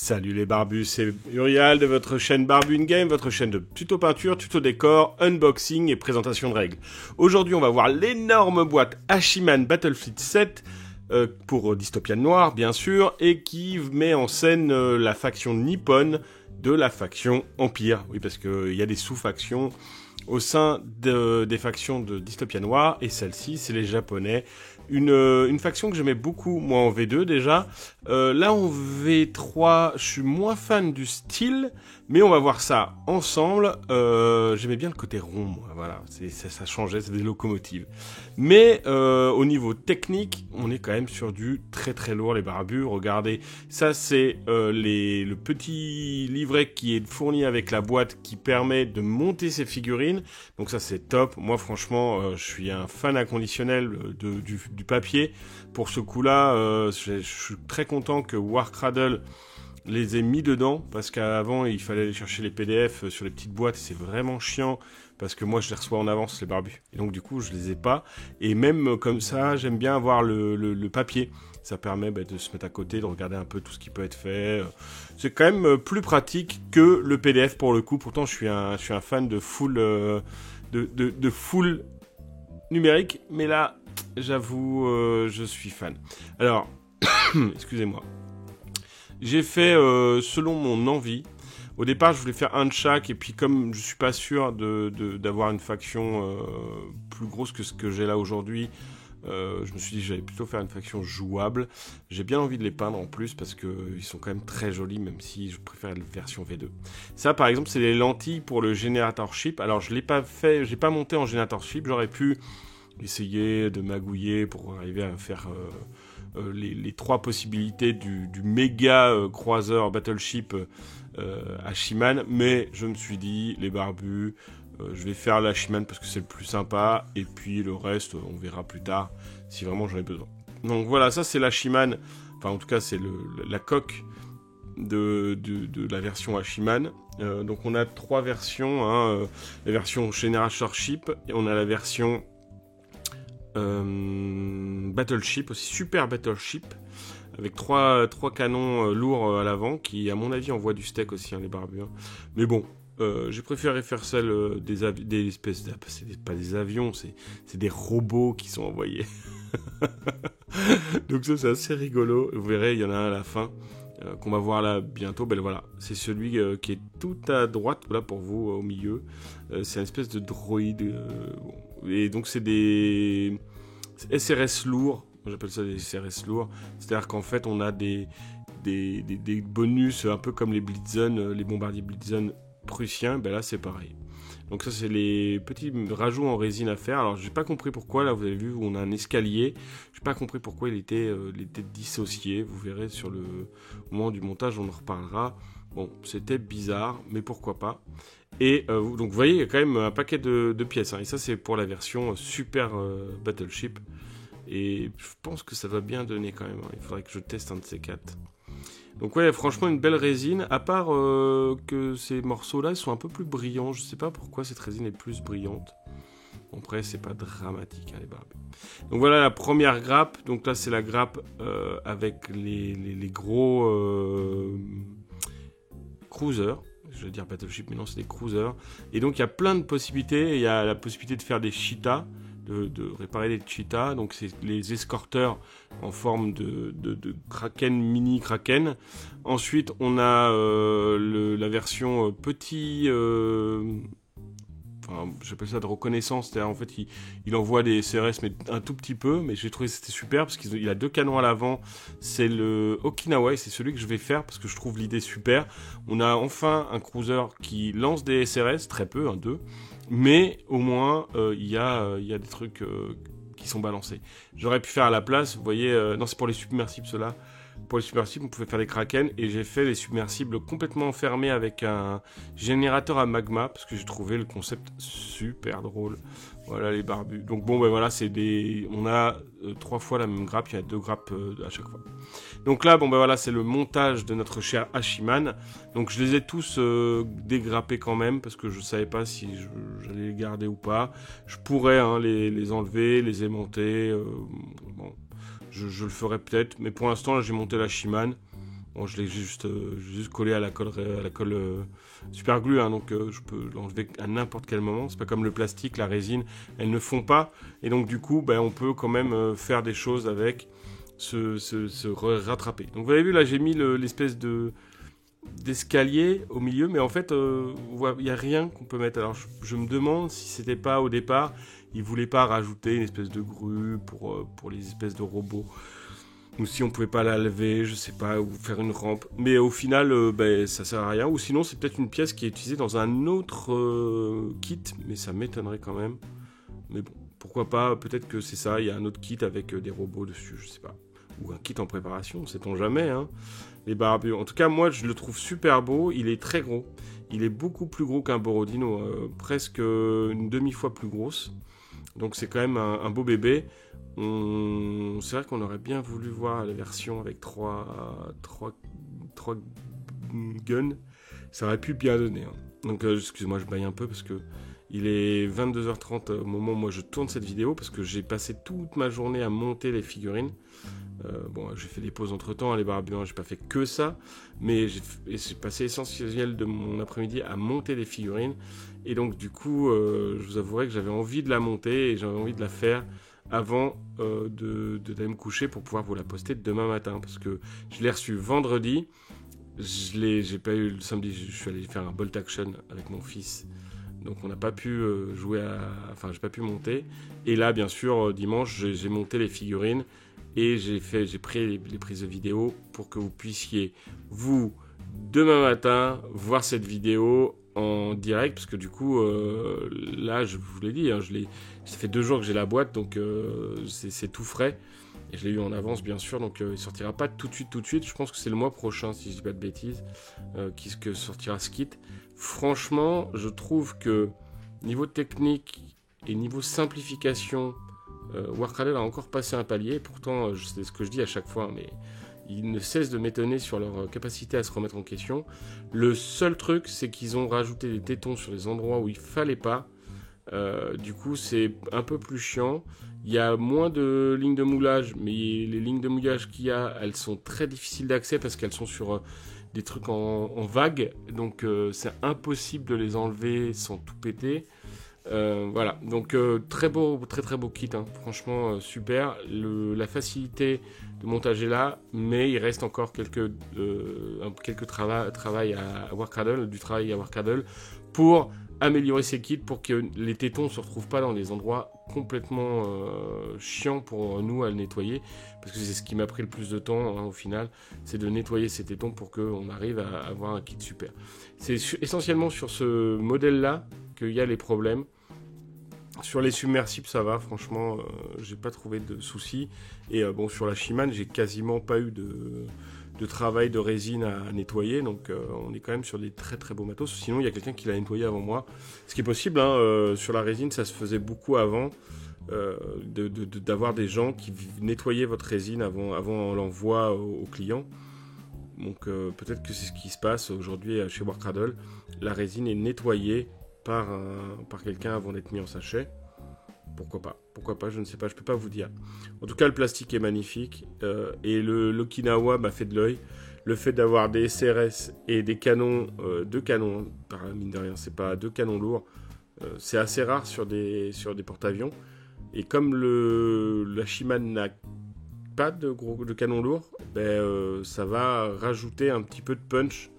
Salut les barbus, c'est Urial de votre chaîne Barbu in Game, votre chaîne de tuto peinture, tuto décor, unboxing et présentation de règles. Aujourd'hui, on va voir l'énorme boîte Hachiman Battlefleet 7 pour Dystopian Noir, bien sûr, et qui met en scène la faction Nippon de la faction Empire. Oui, parce qu'il y a des sous-factions au sein des factions de Dystopian Noir, et celle-ci, c'est les Japonais. Une faction que j'aimais beaucoup, moi en V2 déjà. Là en V3, je suis moins fan du style, mais on va voir ça ensemble. J'aimais bien le côté rond, moi, voilà, ça changeait, c'est des locomotives. Mais au niveau technique, on est quand même sur du très très lourd, les barbus. Regardez, ça c'est le petit livret qui est fourni avec la boîte qui permet de monter ces figurines. Donc ça c'est top. Moi franchement, je suis un fan inconditionnel du papier. Pour ce coup-là, je suis très content que Warcradle les ait mis dedans, parce qu'avant il fallait aller chercher les PDF sur les petites boîtes, c'est vraiment chiant, parce que moi je les reçois en avance les barbus, et donc du coup je les ai pas, et même comme ça j'aime bien avoir le papier, ça permet de se mettre à côté, de regarder un peu tout ce qui peut être fait, c'est quand même plus pratique que le PDF pour le coup. Pourtant je suis un fan de full full numérique, mais là j'avoue je suis fan. Alors excusez-moi, j'ai fait selon mon envie. Au départ, je voulais faire un de chaque, et puis comme je suis pas sûr d'avoir une faction plus grosse que ce que j'ai là aujourd'hui, je me suis dit que j'allais plutôt faire une faction jouable. J'ai bien envie de les peindre en plus, parce qu'ils sont quand même très jolis, même si je préfère la version V2. Ça, par exemple, c'est les lentilles pour le Generator Ship. Alors, je l'ai pas fait, j'ai pas monté en Generator Ship. J'aurais pu essayer de magouiller pour arriver à faire les trois possibilités du méga croiseur Battleship Hachiman, mais je me suis dit, les barbus, je vais faire l'Hachiman parce que c'est le plus sympa, et puis le reste on verra plus tard si vraiment j'en ai besoin. Donc voilà, ça c'est l'Hachiman, enfin en tout cas c'est la coque de la version Hachiman. Donc on a trois versions, hein, la version Generator Ship, et on a la version Battleship, aussi super Battleship, avec trois canons lourds à l'avant, qui à mon avis envoient du steak aussi, hein, les barbus, hein. Mais bon, j'ai préféré faire celle des espèces c'est pas des avions, c'est des robots qui sont envoyés. Donc ça c'est assez rigolo, vous verrez, il y en a un à la fin qu'on va voir là bientôt. Ben voilà, c'est celui qui est tout à droite là pour vous, au milieu. C'est une espèce de droïde, et donc c'est des SRS lourds. J'appelle ça des SRS lourds. C'est-à-dire qu'en fait on a des bonus un peu comme les Blitzen, les bombardiers Blitzen prussiens. Ben là c'est pareil. Donc ça c'est les petits rajouts en résine à faire. Alors j'ai pas compris pourquoi, là vous avez vu on a un escalier, j'ai pas compris pourquoi il était dissocié, vous verrez au moment du montage, on en reparlera. Bon, c'était bizarre, mais pourquoi pas. Et donc vous voyez, il y a quand même un paquet de pièces, hein. Et ça c'est pour la version Super Battleship, et je pense que ça va bien donner quand même, hein. Il faudrait que je teste un de ces quatre. Donc ouais, franchement une belle résine, à part que ces morceaux-là ils sont un peu plus brillants. Je sais pas pourquoi cette résine est plus brillante. Bon, après c'est pas dramatique, hein, les barbus. Donc voilà la première grappe. Donc là c'est la grappe avec les gros cruisers. Je vais dire Battleship, mais non, c'est des cruisers. Et donc il y a plein de possibilités. Il y a la possibilité de faire des cheetahs, de réparer des cheetahs. Donc c'est les escorteurs en forme de Kraken, mini Kraken. Ensuite on a la version petit, enfin j'appelle ça de reconnaissance, c'est-à-dire en fait il envoie des CRS mais un tout petit peu, mais j'ai trouvé que c'était super parce qu'il a deux canons à l'avant. C'est le Okinawa, et c'est celui que je vais faire parce que je trouve l'idée super. On a enfin un cruiser qui lance des SRS, très peu, hein, deux, mais au moins il y a des trucs qui sont balancés. J'aurais pu faire à la place, vous voyez, non c'est pour les submersibles ceux-là. Pour les submersibles, on pouvait faire des Kraken, et j'ai fait les submersibles complètement enfermés avec un générateur à magma parce que j'ai trouvé le concept super drôle. Voilà les barbus. Donc bon, ben voilà, on a 3 fois la même grappe, il y a 2 grappes à chaque fois. Donc là, bon ben voilà, c'est le montage de notre cher Hachiman. Donc je les ai tous dégrappés quand même parce que je savais pas si j'allais les garder ou pas. Je pourrais les enlever, les aimanter. Bon. Je le ferai peut-être, mais pour l'instant là j'ai monté l'Hachiman, Bon, je l'ai juste collé à la colle super glue, hein, donc je peux l'enlever à n'importe quel moment. C'est pas comme le plastique, la résine, elles ne fond pas. Et donc du coup, on peut quand même faire des choses avec, se rattraper. Donc vous avez vu, là j'ai mis l'espèce d'escalier au milieu, mais en fait, il n'y a rien qu'on peut mettre. Alors je me demande si c'était pas au départ, ils voulaient pas rajouter une espèce de grue pour les espèces de robots. Ou si on pouvait pas la lever, je sais pas, ou faire une rampe. Mais au final, ça sert à rien. Ou sinon, c'est peut-être une pièce qui est utilisée dans un autre kit, mais ça m'étonnerait quand même. Mais bon, pourquoi pas, peut-être que c'est ça, il y a un autre kit avec des robots dessus, je sais pas. Ou un kit en préparation, sait-on jamais, hein. Les barbus. En tout cas, moi, je le trouve super beau, il est très gros. Il est beaucoup plus gros qu'un Borodino, presque une demi-fois plus grosse. Donc c'est quand même un beau bébé. C'est vrai qu'on aurait bien voulu voir la version avec 3 guns. Ça aurait pu bien donner, hein. Donc excusez-moi, je baille un peu parce que il est 22h30 au moment où moi je tourne cette vidéo, parce que j'ai passé toute ma journée à monter les figurines. J'ai fait des pauses entre temps, les barbus, j'ai pas fait que ça, mais j'ai passé l'essentiel de mon après-midi à monter les figurines. Et donc du coup, je vous avouerai que j'avais envie de la monter et j'avais envie de la faire avant d'aller me coucher pour pouvoir vous la poster demain matin, parce que je l'ai reçue vendredi. J'ai pas eu le samedi, je suis allé faire un bolt action avec mon fils. Donc on n'a pas pu j'ai pas pu monter. Et là, bien sûr, dimanche, j'ai monté les figurines et j'ai pris les prises de vidéo pour que vous puissiez, vous, demain matin, voir cette vidéo en direct, parce que du coup, là, je vous l'ai dit, hein, ça fait 2 jours que j'ai la boîte, donc c'est tout frais. Et je l'ai eu en avance, bien sûr, donc il sortira pas tout de suite. Je pense que c'est le mois prochain, si je dis pas de bêtises, que sortira ce kit. Franchement, je trouve que niveau technique et niveau simplification, Warcraft a encore passé un palier. Pourtant, c'est ce que je dis à chaque fois, mais ils ne cessent de m'étonner sur leur capacité à se remettre en question. Le seul truc, c'est qu'ils ont rajouté des tétons sur les endroits où il fallait pas. Du coup, c'est un peu plus chiant. Il y a moins de lignes de moulage, mais les lignes de moulage qu'il y a, elles sont très difficiles d'accès parce qu'elles sont sur des trucs en vague. Donc, c'est impossible de les enlever sans tout péter. Voilà, donc très beau, très beau kit, hein. Franchement super. La facilité de montage est là, mais il reste encore quelques travail à Warcradle, du travail à Warcradle pour améliorer ces kits, pour que les tétons ne se retrouvent pas dans des endroits complètement chiants pour nous à le nettoyer, parce que c'est ce qui m'a pris le plus de temps, hein, au final, c'est de nettoyer ces tétons pour qu'on arrive à avoir un kit super. C'est essentiellement sur ce modèle-là qu'il y a les problèmes. Sur les submersibles, ça va, franchement, j'ai pas trouvé de soucis. Et sur la Shimane, j'ai quasiment pas eu de travail de résine à nettoyer, donc on est quand même sur des très très beaux matos. Sinon, il y a quelqu'un qui l'a nettoyé avant moi, ce qui est possible, hein, sur la résine, ça se faisait beaucoup avant, d'avoir des gens qui nettoyaient votre résine avant l'envoi au client. Donc peut-être que c'est ce qui se passe aujourd'hui chez Warcradle. La résine est nettoyée par quelqu'un avant d'être mis en sachet. Pourquoi pas, je ne sais pas, je peux pas vous dire. En tout cas, le plastique est magnifique, et l'Okinawa m'a fait de l'œil. Le fait d'avoir des SRS et des canons, 2 canons, par mine de rien, c'est pas 2 canons lourds, c'est assez rare sur des porte-avions. Et comme la Shimane n'a pas de canons lourds, ça va rajouter un petit peu de punch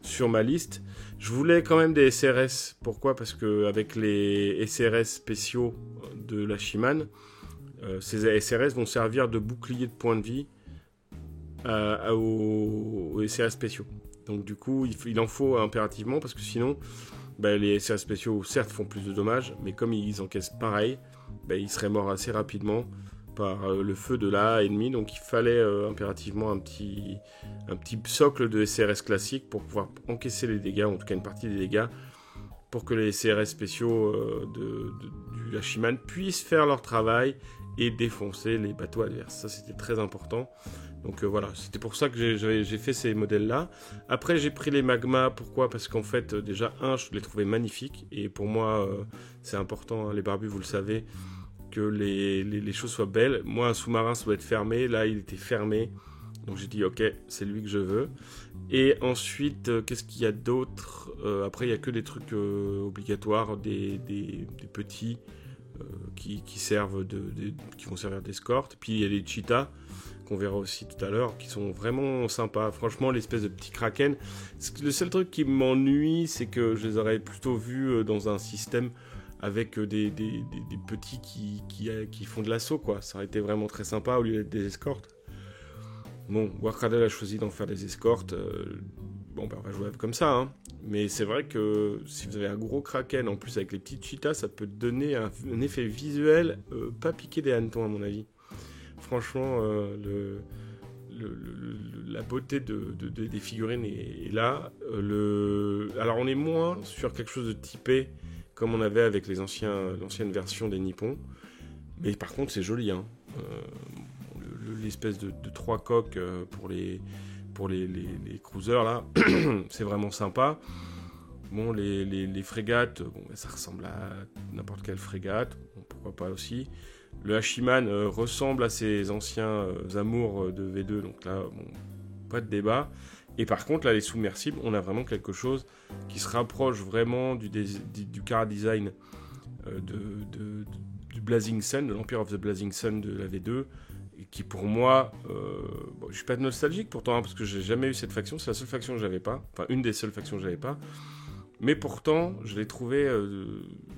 sur ma liste. Je voulais quand même des SRS. Pourquoi ? Parce que avec les SRS spéciaux de la Shimane, ces SRS vont servir de bouclier de point de vie aux SRS spéciaux. Donc du coup, il en faut impérativement, parce que sinon, les SRS spéciaux, certes, font plus de dommages, mais comme ils encaissent pareil, ils seraient morts assez rapidement par le feu de la ennemie. Donc il fallait impérativement un petit socle de SRS classique pour pouvoir encaisser les dégâts, en tout cas une partie des dégâts, pour que les SRS spéciaux de la Shimane puissent faire leur travail et défoncer les bateaux adverses. Ça, c'était très important. Donc voilà, c'était pour ça que j'ai fait ces modèles-là. Après, j'ai pris les Magma. Pourquoi ? Parce qu'en fait, déjà, je les trouvais magnifiques. Et pour moi, c'est important, hein, les barbus, vous le savez, que les choses soient belles. Moi, un sous-marin, ça doit être fermé. Là, il était fermé. Donc j'ai dit ok, c'est lui que je veux. Et ensuite, qu'est-ce qu'il y a d'autre? Après, il n'y a que des trucs obligatoires, des petits qui servent qui vont servir d'escorte. Puis il y a les cheetahs qu'on verra aussi tout à l'heure, qui sont vraiment sympas. Franchement, l'espèce de petit kraken. Le seul truc qui m'ennuie, c'est que je les aurais plutôt vus dans un système avec des petits qui font de l'assaut, quoi. Ça aurait été vraiment très sympa au lieu d'être des escortes. Bon, Warcradle a choisi d'en faire des escortes. On va jouer comme ça, hein. Mais c'est vrai que si vous avez un gros kraken, en plus avec les petits cheetahs, ça peut donner un effet visuel pas piqué des hannetons, à mon avis. Franchement, la beauté des figurines est là. Alors, on est moins sur quelque chose de typé comme on avait avec l'ancienne version des Nippons. Mais par contre, c'est joli, hein. L'espèce de 3 coques pour les cruisers, là, c'est vraiment sympa. Bon, les frégates, ça ressemble à n'importe quelle frégate. Bon, pourquoi pas aussi. Le Hachiman ressemble à ses anciens amours de V2, donc là, pas de débat. Et par contre, là, les submersibles, on a vraiment quelque chose qui se rapproche vraiment du car design du Blazing Sun, de l'Empire of the Blazing Sun de la V2, et qui pour moi, je suis pas nostalgique pourtant, hein, parce que j'ai jamais eu cette faction, c'est la seule faction que j'avais pas, enfin une des seules factions que j'avais pas. Mais pourtant, je l'ai trouvé,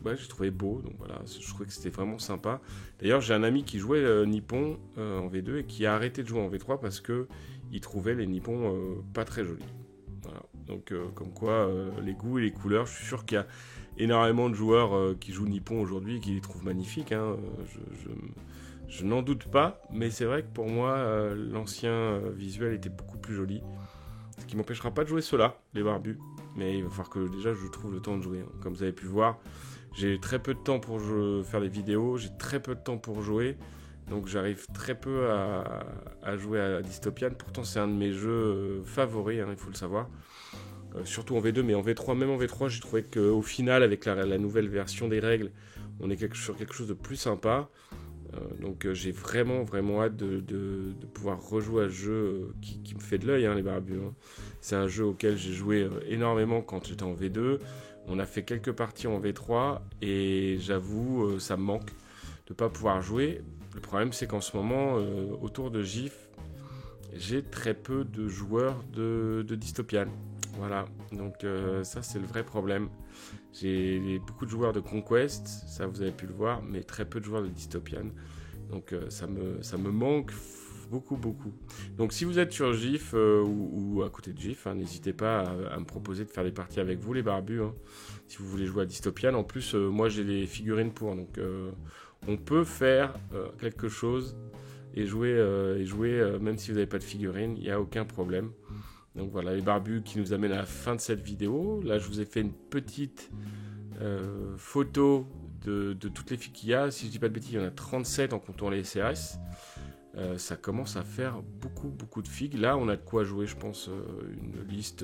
j'ai trouvé beau, donc voilà, je trouvais que c'était vraiment sympa. D'ailleurs, j'ai un ami qui jouait Nippon en V2 et qui a arrêté de jouer en V3 parce que il trouvait les Nippons pas très jolis. Voilà. Donc, comme quoi, les goûts et les couleurs, je suis sûr qu'il y a énormément de joueurs qui jouent Nippon aujourd'hui et qui les trouvent magnifiques, hein. Je n'en doute pas, mais c'est vrai que pour moi, l'ancien visuel était beaucoup plus joli. Ce qui m'empêchera pas de jouer ceux-là, les barbus. Mais il va falloir que déjà je trouve le temps de jouer, hein. Comme vous avez pu voir, j'ai très peu de temps pour faire des vidéos, j'ai très peu de temps pour jouer. Donc j'arrive très peu à jouer à Dystopian. Pourtant c'est un de mes jeux favoris, hein, il faut le savoir. Surtout en V2, mais en V3, même en V3, j'ai trouvé qu'au final, avec la nouvelle version des règles, on est sur quelque chose de plus sympa. Donc j'ai vraiment hâte de pouvoir rejouer à ce jeu qui me fait de l'œil, hein, les barbus, hein. C'est un jeu auquel j'ai joué énormément quand j'étais en V2. On a fait quelques parties en V3 et j'avoue, ça me manque de ne pas pouvoir jouer. Le problème, c'est qu'en ce moment, autour de GIF, j'ai très peu de joueurs de Dystopian. Voilà, donc ça c'est le vrai problème. J'ai beaucoup de joueurs de Conquest, ça vous avez pu le voir, mais très peu de joueurs de Dystopian. Donc ça me manque beaucoup. Donc si vous êtes sur GIF ou à côté de GIF, hein, n'hésitez pas à me proposer de faire des parties avec vous, les barbus, hein, si vous voulez jouer à Dystopian. En plus, moi j'ai les figurines pour, donc on peut faire quelque chose et jouer même si vous n'avez pas de figurines, il n'y a aucun problème. Donc voilà, les barbus qui nous amènent à la fin de cette vidéo. Là, je vous ai fait une petite photo de toutes les figues qu'il y a. Si je dis pas de bêtises, il y en a 37 en comptant les CRS. Ça commence à faire beaucoup de figues. Là, on a de quoi jouer, je pense, une liste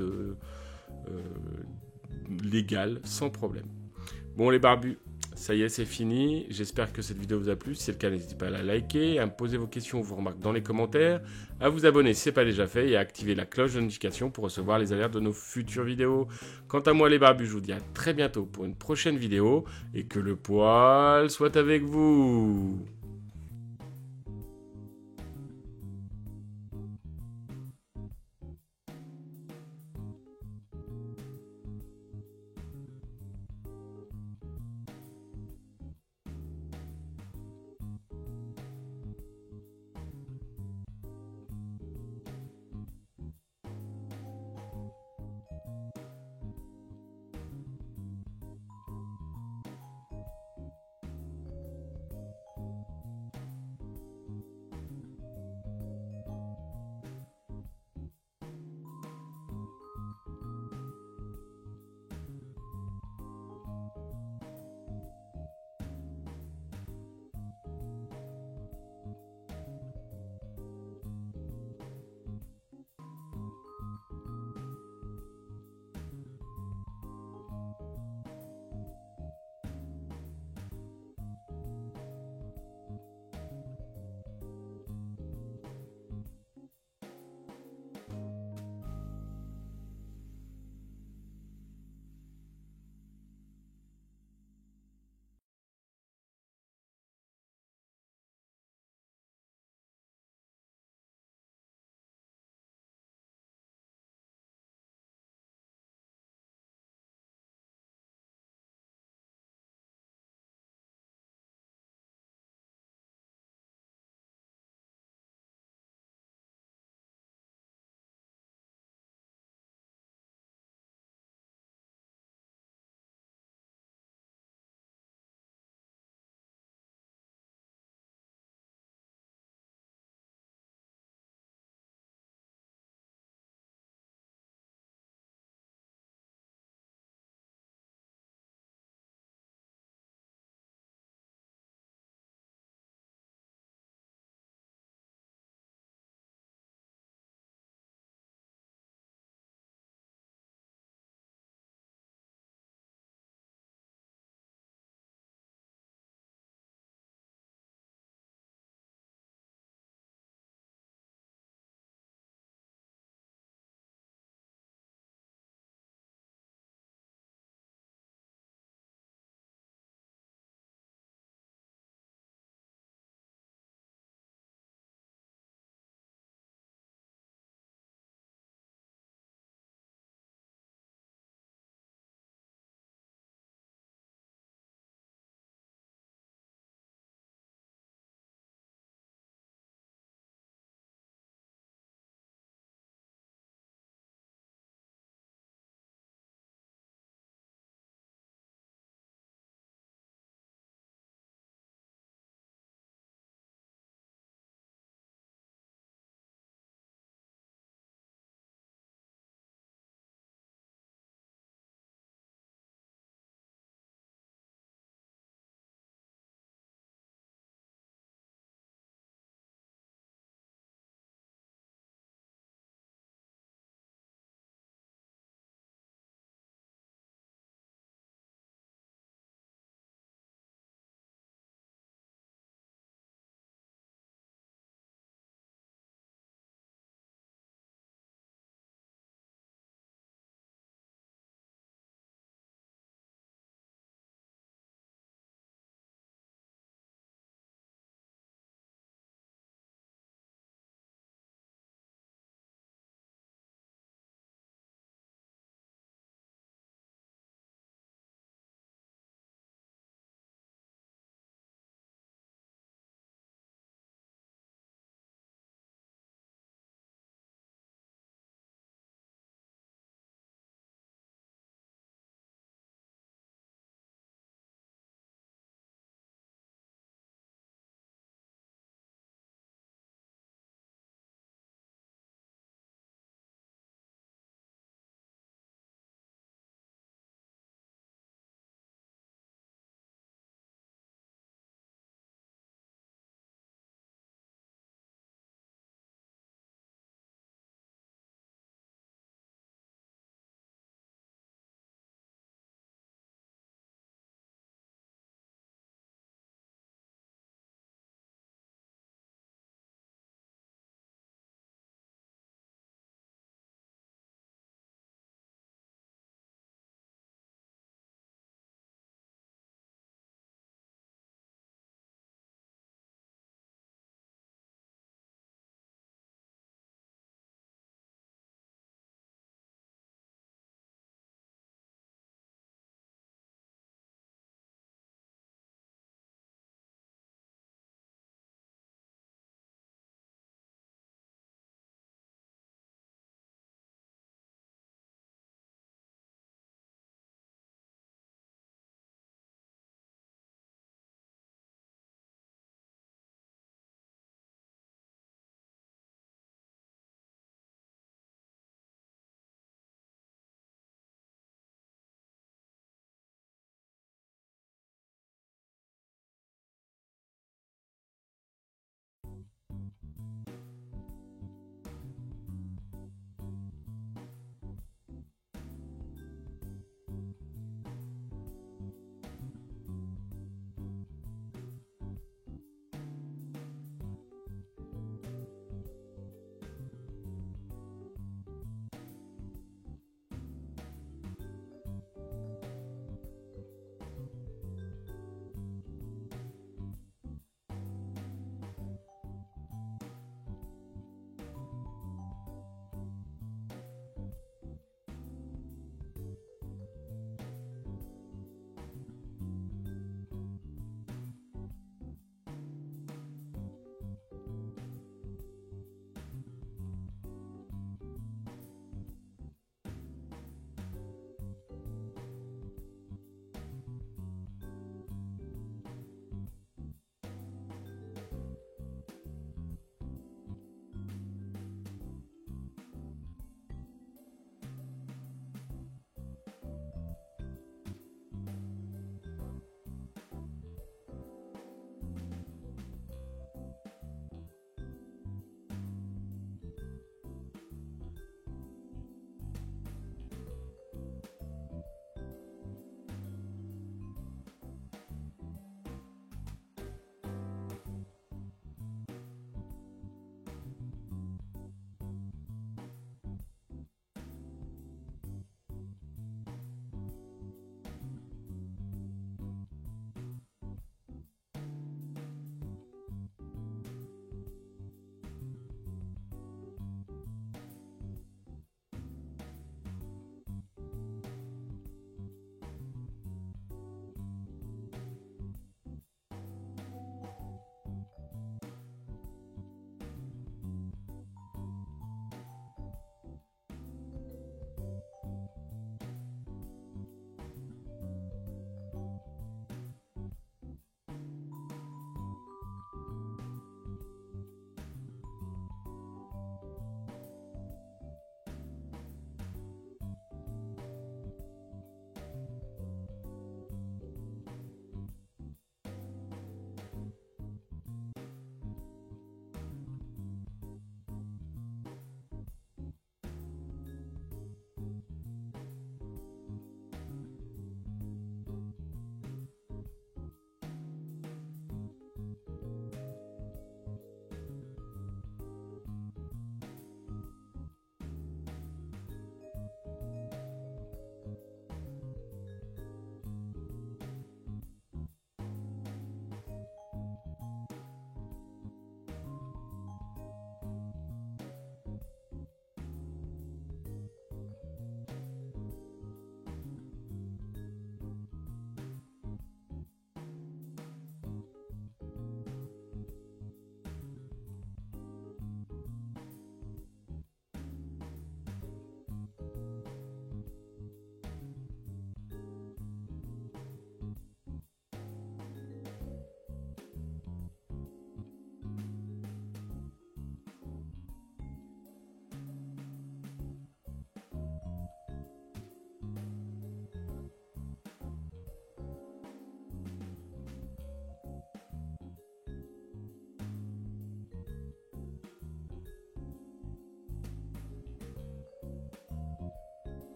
légale, sans problème. Bon, les barbus, ça y est, c'est fini. J'espère que cette vidéo vous a plu. Si c'est le cas, n'hésitez pas à la liker, à me poser vos questions ou vos remarques dans les commentaires, à vous abonner si ce n'est pas déjà fait et à activer la cloche de notification pour recevoir les alertes de nos futures vidéos. Quant à moi, les barbus, je vous dis à très bientôt pour une prochaine vidéo et que le poil soit avec vous.